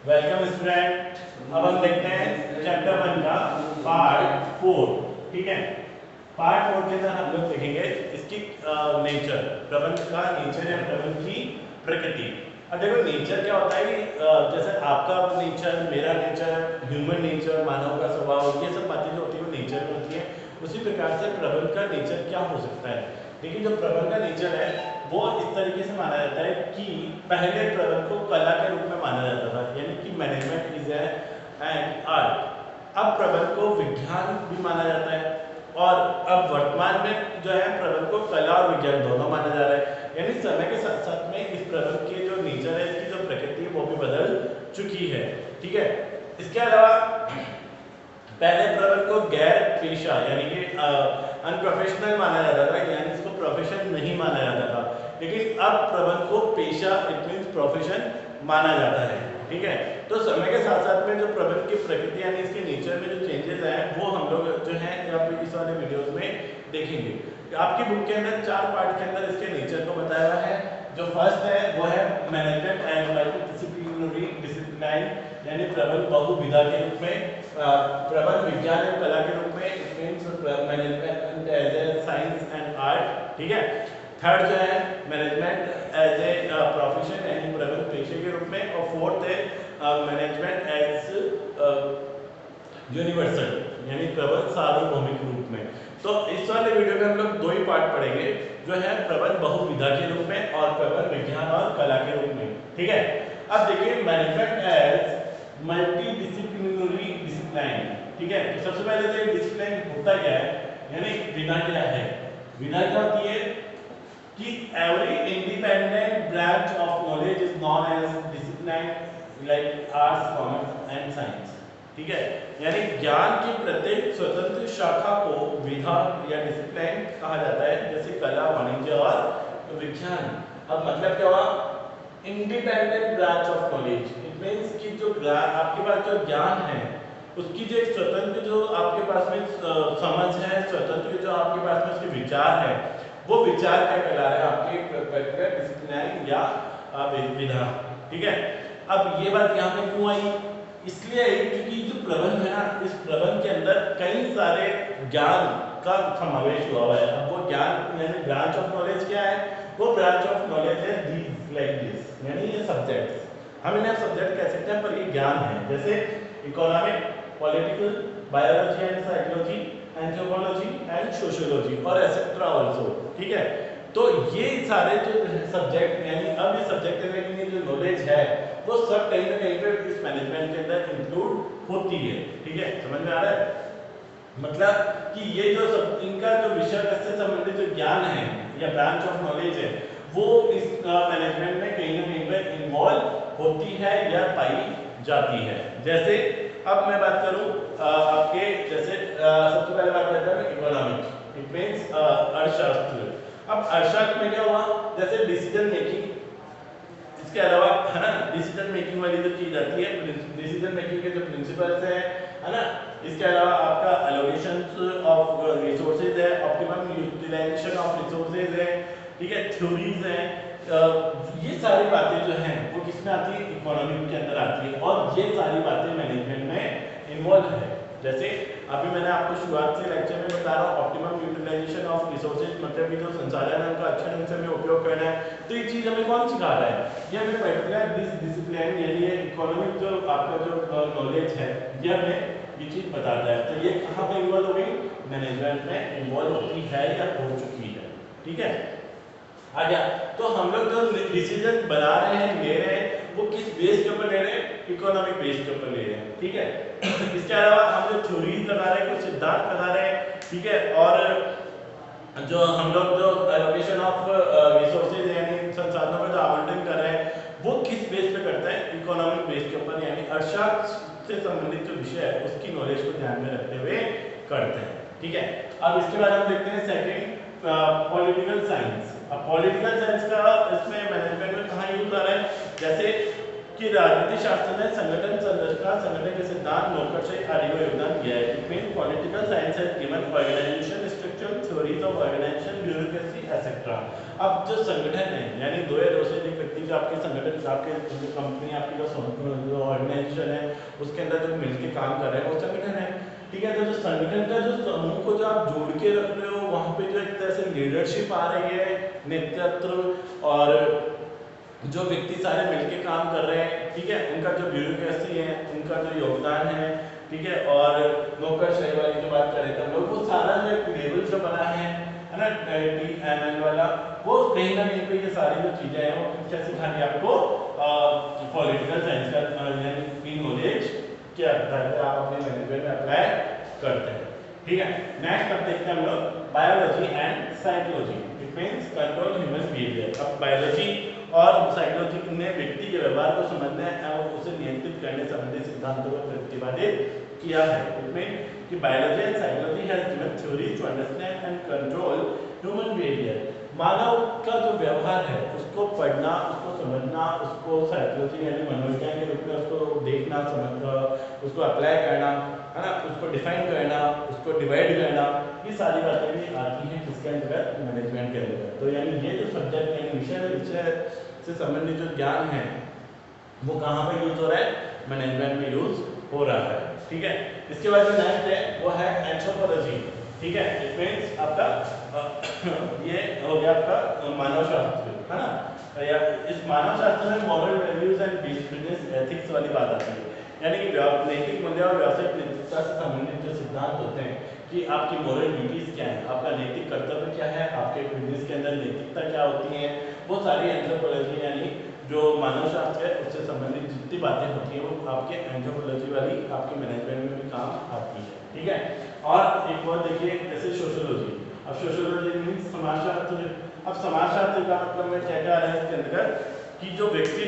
Welcome student. अब हम देखते हैं चैप्टर 1 का पार्ट 4। ठीक है, पार्ट 4 के अंदर हम लोग देखेंगे इसकी नेचर, प्रबंध का नेचर या प्रबंध की प्रकृति। अब देखो नेचर क्या होता है कि जैसे आपका नेचर, मेरा नेचर, ह्यूमन नेचर, मानव का स्वभाव, ये सब बातें जो होती है वो नेचर में होती है। उसी प्रकार से प्रबंध का नेचर क्या हो सकता है। लेकिन जो प्रबंध का नेचर है वो इस तरीके से माना जाता है कि पहले प्रबंध को कला के रूप में माना जाता था, यानी कि मैनेजमेंट इज एन आर्ट। अब प्रबंध को विज्ञान भी माना जाता है और अब वर्तमान में जो है प्रबंध को कला और विज्ञान दोनों माना जा रहा है। यानी समय के साथ साथ में इस प्रबंध के जो नेचर है, इसकी जो प्रकृति है वो भी बदल चुकी है। ठीक है, इसके अलावा पहले प्रबंध को गैर पेशा यानी कि अनप्रोफेशनल माना जाता था, यानी इसको प्रोफेशन नहीं माना जाता था। लेकिन अब प्रबंध को पेशा, इट मींस प्रोफेशन माना जाता है। ठीक है, तो समय के साथ साथ में जो प्रबंध की प्रकृति यानी इसके नेचर में जो चेंजेस हैं वो हम लोग जो है इस वाले वीडियोस में देखेंगे। आपकी बुक के अंदर 4 पार्ट के अंदर इसके नेचर को बताया हुआ है। जो फर्स्ट है वो है मैनेजमेंट एंड मल्टीडिसिप्लिनरी डिसिप्लिन, यानी प्रबंध बहुविधा के रूप में, प्रबंध विज्ञान एवं कला के रूप में, it means management as a science and art. ठीक है, थर्ड जो है मैनेजमेंट एज ए प्रोफेशन यानी प्रबंध पेशे के रूप में, और फोर्थ है मैनेजमेंट एज यूनिवर्सल यानी प्रबंध सार्वभौमिक रूप में। तो इस वाले वीडियो में हम लोग 2 ही पार्ट पढ़ेंगे, जो है प्रबंध बहुविधा के रूप में और प्रबंध विज्ञान और कला के रूप में। ठीक है, अब देखिए मैनेजमेंट एज मल्टीडिसिप्लिनरी डिसिप्लिन। ठीक है, तो सबसे पहले तो डिसिप्लिन होता क्या है, यानी विधा क्या है। विधा क्या होती है कि every independent branch of knowledge is known as discipline, like arts, commerce and science. ठीक है, यानी ज्ञान की प्रत्येक स्वतंत्र शाखा को विधा या डिसिप्लिन कहा जाता है, जैसे कला, वाणिज्य और विज्ञान। अब मतलब क्या हुआ, independent branch of knowledge, it means कि जो आपके पास जो ज्ञान है उसकी जो एक स्वतंत्र जो आपके पास में समझ है, स्वतंत्र जो आपके पास में उसके विचार है, वो विचार क्या कहला रहे हैं आपके पर्टिकुलर डिसिप्लिन या विधा। ठीक है, अब ये बात यहाँ पे क्यों आई, इसलिए क्योंकि जो प्रबंध है ना, इस प्रबंध के अंदर कई सारे ज्ञान का समावेश हुआ है। अब वो ज्ञान यानी ब्रांच ऑफ नॉलेज क्या है, वो ब्रांच ऑफ नॉलेज है दीज लाइक दिस, यानी ये सब्जेक्ट्स, हम इन्हें सब्जेक्ट कह सकते हैं पर ये ज्ञान है, जैसे economic, political, biology and psychology, anthropology and sociology और एसेट्रा आल्सो। ठीक है, तो ये सारे जो सब्जेक्ट यानी अब ये सब्जेक्ट में जो नॉलेज है वो सब कहीं ना कहीं पे इस मैनेजमेंट के अंदर इंक्लूड होती है। ठीक है, समझ में आ रहा है, मतलब कि ये जो सब इनका जो विषय से संबंधित जो ज्ञान है या ब्रांच ऑफ नॉलेज है वो इस मैनेजमेंट में कहीं ना कहीं पे इन्वॉल्व होती है या पाई जाती है। जैसे अब मैं बात करूं आपके जैसे सबसे पहले बात करते हैं इकोनॉमिक्स, इट मींस अर्थशास्त्र। अब अर्थशास्त्र में क्या हुआ, जैसे डिसीजन मेकिंग, इसके अलावा है ना डिसीजन मेकिंग वाली जो चीज आती है, डिसीजन मेकिंग के जो प्रिंसिपल्स है ना, इसके अलावा आपका एलोकेशन ऑफ रिसोर्सेज है, ऑप्टिमम यूटिलाइजेशन ऑफ रिसोर्सेज है, ठीक है, थ्योरीज है, ये सारी बातें जो हैं वो किसमें आती है, इकोनॉमिक के अंदर आती है, और ये सारी बातें मैनेजमेंट में इन्वॉल्व है। जैसे अभी मैंने आपको शुरुआत से लेक्चर में बता रहा हूँ ऑप्टिमम यूटिलाइजेशन ऑफ रिसोर्सेज, मतलब कि जो संसाधन है उनका अच्छे ढंग से हमें उपयोग करना है। तो ये चीज़ हमें कौन सिखा रहा है, ये हमें पर्टिकुलर दिस डिसिप्लिन यानी इकोनॉमिक जो आपका जो नॉलेज है ये हमें ये चीज़ बताता है। तो ये कहाँ पे इन्वॉल्व हो गई, मैनेजमेंट में इन्वॉल्व होती है या हो चुकी है। ठीक है, आ गया। तो हम लोग जो डिसीजन बना रहे हैं, ले रहे हैं, वो किस बेस के ऊपर ले रहे हैं, इकोनॉमिक बेस के ऊपर ले रहे हैं। ठीक है, इसके अलावा हम जो थ्योरीज लगा रहे हैं, कुछ सिद्धांत लगा रहे हैं, ठीक है, और जो हम लोग जो एलोकेशन ऑफ रिसोर्सेज यानी संसाधनों का जो आवंटन कर रहे हैं वो किस बेस पे करता है, इकोनॉमिक बेस के ऊपर, यानी अर्थशास्त्र से संबंधित जो विषय है उसकी नॉलेज को ध्यान में रखते हुए करते हैं। ठीक है, अब इसके बाद हम देखते हैं सेकंड पॉलिटिकल साइंस। अब पॉलिटिकल साइंस का इसमें मैनेजमेंट में कहाँ यूज आ रहा है, जैसे कि राजनीति शास्त्र में संगठन संरचना, संगठन के सिद्धांत, नौकरशाही आदि को योगदान दिया है। It mean political science has given organisation structure conceptual theories of organisation, bureaucracy etcetera. अब जो संगठन है यानी दो या दो से अधिक व्यक्ति जो आपके संगठन आपके जो कंपनी आपकी जो ऑर्गेनाइजेशन है उसके अंदर जो मिलकर काम कर रहे हैं वो संगठन है, ठीक है। तो जो संगठन का जो समूह को जो आप जोड़ के रख रहे हो वहां पे जो एक तरह से लीडरशिप आ रही है, नेतृत्व, और जो व्यक्ति सारे मिलके काम कर रहे हैं, ठीक है, उनका जो ब्यूरोक्रेसी है, उनका जो योगदान है, ठीक है, और नौकरशाही वाली जो बात करें हम लोग, वो सारा जो एक लेवल जो बना है ना TMN वाला, वो कहीं ना कहीं पे ये सारी जो चीजें हैं वो क्या सिखानी है आपको, पॉलिटिकल साइंस का यानी नॉलेज क्या आता है आप अपने मैनेजमेंट में अप्लाई करते हैं, ठीक है। नेक्स्ट अब देखते हैं हम लोग biology and psychology, it means control human behaviour. अब बायोलॉजी और साइकोलॉजी ने व्यक्ति के व्यवहार को समझने और उसे नियंत्रित करने संबंधी सिद्धांतों को प्रतिपादित किया है। इट मींस कि biology and psychology has given theories to understand and control human behaviour. मानव का जो व्यवहार है उसको पढ़ना, उसको समझना, उसको साइकोलॉजी यानी मनोविज्ञान के रूप में उसको देखना, समझना, उसको अप्लाई करना, है ना, उसको डिफाइन करना, उसको डिवाइड करना, ये सारी बातें भी आती हैं किसके अंतर्गत, मैनेजमेंट के अंतर्गत। तो यानी ये जो सब्जेक्ट यानी विषय से संबंधित जो ज्ञान है वो कहाँ पे यूज हो रहा है, मैनेजमेंट में यूज हो रहा है, ठीक है। इसके बाद जो नेक्स्ट है वो है एंथ्रोपोलॉजी, ठीक है। इट मींस आपका ये हो गया आपका मानव शास्त्र, है ना, या इस मानव शास्त्र में moral values and business ethics वाली बात आती है, यानी कि नैतिक मूल्य और व्यावसायिक नैतिकता से संबंधित जो सिद्धांत होते हैं कि आपकी मॉरल ड्यूटीज क्या है, आपका नैतिक कर्तव्य क्या है, आपके बिजनेस के अंदर नैतिकता क्या होती है, वो सारी एंथ्रोपोलॉजी यानी जो मानव शास्त्र है उससे संबंधित जितनी बातें होती हैं वो आपके एंथ्रोपोलॉजी वाली आपके मैनेजमेंट में भी काम आती है, ठीक है। और एक बात देखिए जैसे सोशियोलॉजी, अब सोशियोलॉजी मीन्स समाजशास्त्र। अब समाजशास्त्र का मतलब में क्या क्या आ रहा है इसके अंदर कि जो व्यक्ति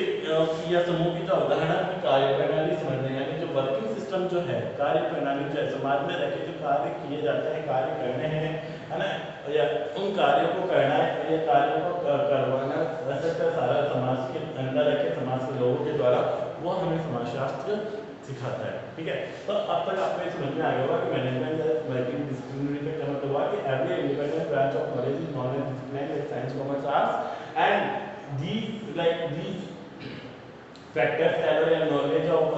या समूह की जो अवधारणा की कार्य प्रणाली समझने, यानी जो वर्किंग सिस्टम जो है, कार्य प्रणाली जो है, समाज में रहकर जो कार्य किए जाते हैं, कार्य करने हैं, है ना, या उन कार्यों को करना है, या कार्यों को करवाना, ऐसा सारा समाज के अंदर रखे समाज के लोगों के द्वारा, वो हमें समाजशास्त्र सिखाता है, ठीक है। तो अब तक आपको ये समझ में आ गया होगा कि मैनेजमेंट मल्टीडिसिप्लिनरी का क्या मतलब हुआ कि every independent branch of knowledge is known as discipline like science, commerce, arts and these factors कह लो या knowledge of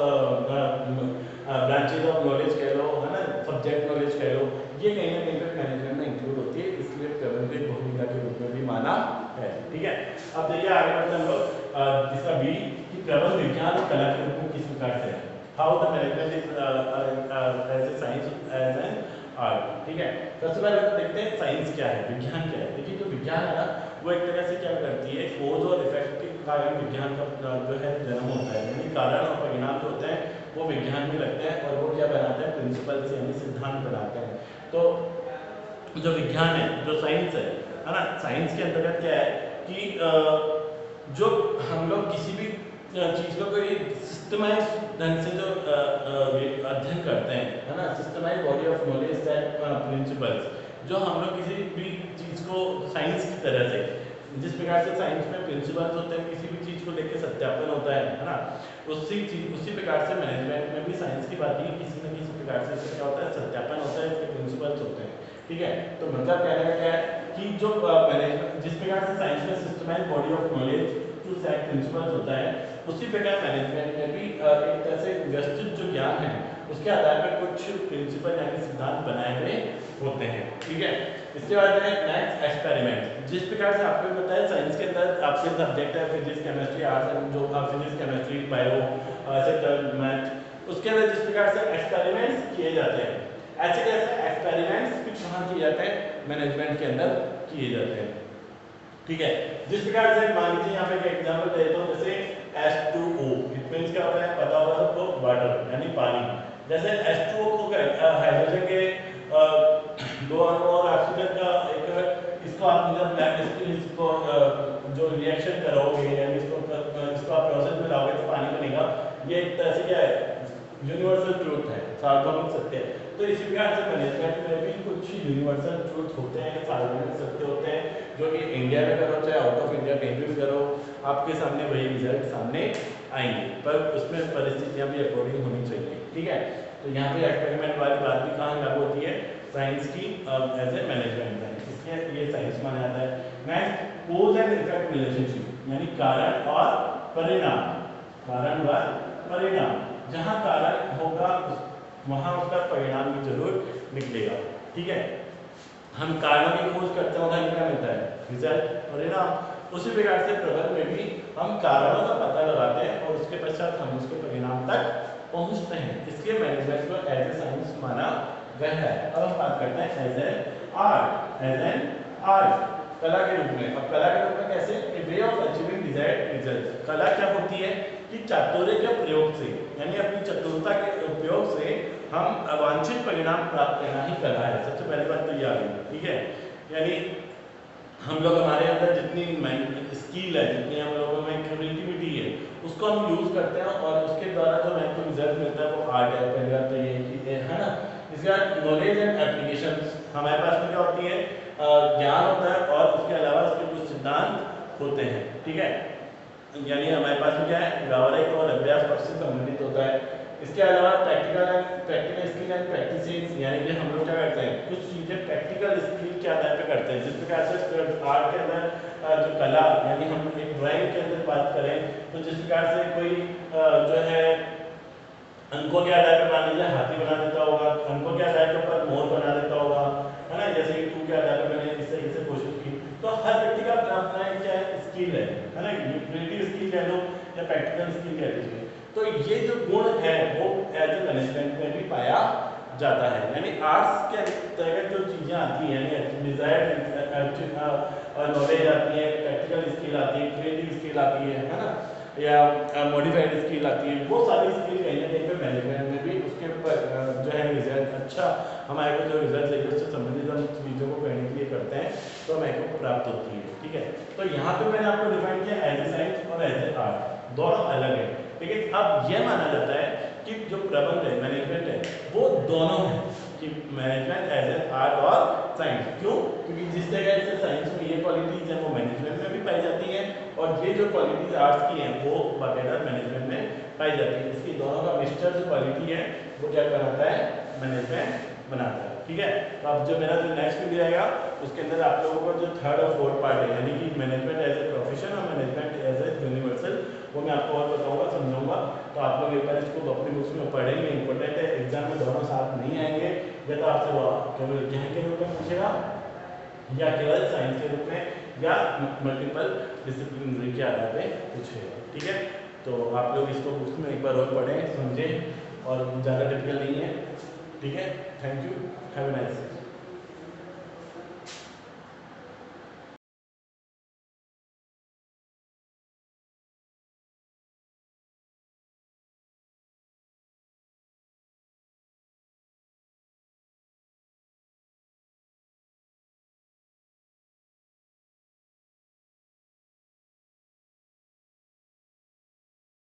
branches of knowledge कह लो, है ना, सब्जेक्ट नॉलेज कह लो, ये कहीं ना कहीं पे मैनेजमेंट में इंक्लूड होती है, इसलिए प्रबंधक भूमिका के रूप में भी माना है, ठीक है। अब देखिए आगे बढ़ते हैं हम लोग इसका बी कि प्रबंध विज्ञान और कला के रूप में किस प्रकार से है, how the management is as a science as an art, ठीक है। सबसे पहले तो देखते हैं साइंस क्या है, विज्ञान क्या है। देखिए जो विज्ञान है ना वो एक तरह से क्या करती है, कोज और इफेक्ट के कारण विज्ञान का जो है जन्म होता है, यानी कारण और परिणाम जो होते हैं वो विज्ञान में लगते हैं और वो क्या बनाते हैं, प्रिंसिपल्स यानी सिद्धांत बनाते हैं। तो जो विज्ञान है, जो साइंस है ना, साइंस के अंतर्गत क्या है कि जो हम लोग किसी भी चीज़ को कोई सिस्टमाइज ढंग से जो अध्ययन करते हैं, है ना, systemise body of knowledge that principles, जो हम लोग किसी भी चीज़ को साइंस की तरह से, जिस प्रकार से साइंस में प्रिंसिपल्स होते हैं, किसी भी चीज़ को लेकर सत्यापन होता है ना, उसी प्रकार से मैनेजमेंट में भी साइंस की बात ही किसी न किसी प्रकार से क्या होता है, सत्यापन होता है, इसके प्रिंसिपल्स होते हैं, ठीक है। तो मतलब कहने का क्या है कि जो मैनेजमेंट जिस प्रकार से साइंस में systematise body of knowledge to set principles होता है, उसी प्रकार मैनेजमेंट में भी एक तरह से व्यवस्थित जो ज्ञान है उसके आधार पर कुछ प्रिंसिपल यानी सिद्धांत बनाए हुए होते हैं, ठीक है। इसके बाद है नेक्स्ट एक्सपेरिमेंट। जिस प्रकार से आपको पता है साइंस के अंदर आपके सब्जेक्ट है फिजिक्स, केमिस्ट्री, आर्ट्स, जो फिजिक्स, केमिस्ट्री, बायो, मैथ, उसके अंदर जिस प्रकार से एक्सपेरिमेंट्स किए जाते हैं, ऐसे कैसे एक्सपेरिमेंट्स भी कहाँ किए जाते हैं, मैनेजमेंट के अंदर किए जाते हैं, ठीक है। जिस प्रकार से मान लीजिए यहाँ पे एक एग्जांपल देता हूँ, जैसे H2O, इट मींस क्या होता है पता होगा सबको, वाटर यानी पानी। जैसे H2O को हाइड्रोजन के दो अणु और ऑक्सीजन का एक, इसको आप जब इसको जो रिएक्शन करोगे यानी इसको आप प्रोसेस में लाओगे तो पानी बनेगा। ये एक तरह से क्या है, यूनिवर्सल ट्रूथ है, सार्वभौमिक सत्य है। तो इसी प्रकार से मैनेजमेंट में भी कुछ यूनिवर्सल ट्रूथ होते हैं, सार्वभौमिक सत्य होते हैं, जो कि इंडिया में करो चाहे आउट ऑफ इंडिया कहीं भी करो, आपके सामने वही रिजल्ट सामने आएंगे, पर उसमें परिस्थितियां भी अकॉर्डिंग होनी चाहिए, ठीक है। तो यहाँ पे एक्सपेरिमेंट वाली बात भी कहाँ लागू होती है, साइंस की एज ए मैनेजमेंट है, इसलिए ये साइंस माना जाता है। Next cause and effect relationship, यानी कारण और परिणाम, कारण व परिणाम, जहाँ कारण होगा वहाँ उसका परिणाम भी जरूर निकलेगा। ठीक है, हम कारणों की खोज करते हैं और हमें क्या मिलता है, रिजल्ट, परिणाम। उसी प्रकार से प्रबंध में भी हम कारणों का पता लगाते हैं और उसके पश्चात हम उसके परिणाम तक पहुंचते हैं, इसलिए मैनेजमेंट को एज ए साइंस माना गया है। अब हम बात करते हैं as an art, as an art, कला के रूप में। अब कला के रूप में कैसे, a way of achieving desired result. कला क्या होती है कि चातुर्य के प्रयोग से, यानी अपनी चतुरता के उपयोग से हम अवांछित परिणाम प्राप्त करना ही कला है। सबसे पहली बात तो ये आ गई। ठीक है, यानी हम लोग, हमारे अंदर जितनी स्किल है, जितनी हम लोगों में क्रिएटिविटी है, उसको हम यूज करते हैं और उसके द्वारा जो हमको रिजल्ट मिलता है वो आर्ट है। पहली बात तो ये है ना। इसके बाद नॉलेज एंड एप्लीकेशन, हमारे पास में क्या होती है, ज्ञान होता है और उसके अलावा उसके कुछ सिद्धांत होते हैं। ठीक है, यानी हमारे पास में क्या है, व्यावहारिक और अभ्यास पक्ष से संबंधित होता है। इसके अलावा प्रैक्टिकल स्किल एंड प्रैक्टिसेस, यानी कि हम लोग क्या करते हैं, कुछ चीजें प्रैक्टिकल स्किल के आधार पर करते हैं। जिस प्रकार से आर्ट के अंदर जो कला, यानी हम एक ड्राइंग के अंदर बात करें तो जिस प्रकार से कोई जो है अंकों के आधार पर मान लीजिए हाथी बना देता होगा, अंकों के आधार पर मोर बना देता होगा, है ना, जैसे कि 2 के आधार पर मैंने इस तरीके से कोशिश की। तो हर व्यक्ति का अपना अपना क्या है, स्किल है ना, क्रिएटिव स्किल कह लो या प्रैक्टिकल स्किल कह लीजिए। तो ये जो गुण है वो एज ए मैनेजमेंट में भी पाया जाता है। यानी आर्ट्स के अंतर्गत जो चीजें आती हैं, यानी डिजायर्ड नॉलेज आती है, प्रैक्टिकल स्किल आती है, क्रिएटिव स्किल आती है ना, या मॉडिफाइड स्किल आती है, वो सारी स्किल कहीं ना कहीं पे मैनेजमेंट में भी उसके ऊपर जो है रिजल्ट अच्छा, हमारे को जो रिजल्ट चाहिए उससे संबंधित हम चीज़ों को करने के लिए करते हैं तो हमें को प्राप्त होती है। ठीक है, तो यहाँ पे मैंने आपको डिफाइन किया एज ए साइंस और एज ए आर्ट, दोनों अलग है। लेकिन अब यह माना जाता है कि जो प्रबंध है, मैनेजमेंट है, वो दोनों है, कि मैनेजमेंट एज ए आर्ट और साइंस। क्यों? क्योंकि जिस जगह से साइंस में ये क्वालिटीज है वो मैनेजमेंट में भी पाई जाती है और ये जो क्वालिटीज आर्ट्स की हैं वो बाकायदा मैनेजमेंट में पाई जाती है। इसकी दोनों का मिक्सचर जो क्वालिटी है वो क्या बनाता है, मैनेजमेंट बनाता है। ठीक है, तो अब जो मेरा जो नेक्स्ट वीडियो आएगा उसके अंदर आप लोगों का जो थर्ड और फोर्थ पार्ट है, यानी कि मैनेजमेंट एज ए प्रोफेशन और मैनेजमेंट एज ए यूनिवर्सल, वो मैं आपको और बताऊंगा, समझाऊंगा। तो आप लोग एक बार इसको अपनी बुक्स में पढ़ेंगे, इंपॉर्टेंट है, एग्जाम में दोनों साथ नहीं आएंगे। या तो आपसे वो केवल ज्ञान के रूप में पूछेगा या केवल साइंस के रूप में या मल्टीपल डिसिप्लिनरी के आधार पे पूछेगा। ठीक है, तो आप लोग इसको बुक्स में एक बार और पढ़ें, समझें, और ज़्यादा डिफिकल्ट नहीं है। ठीक है, thank you, have a nice day.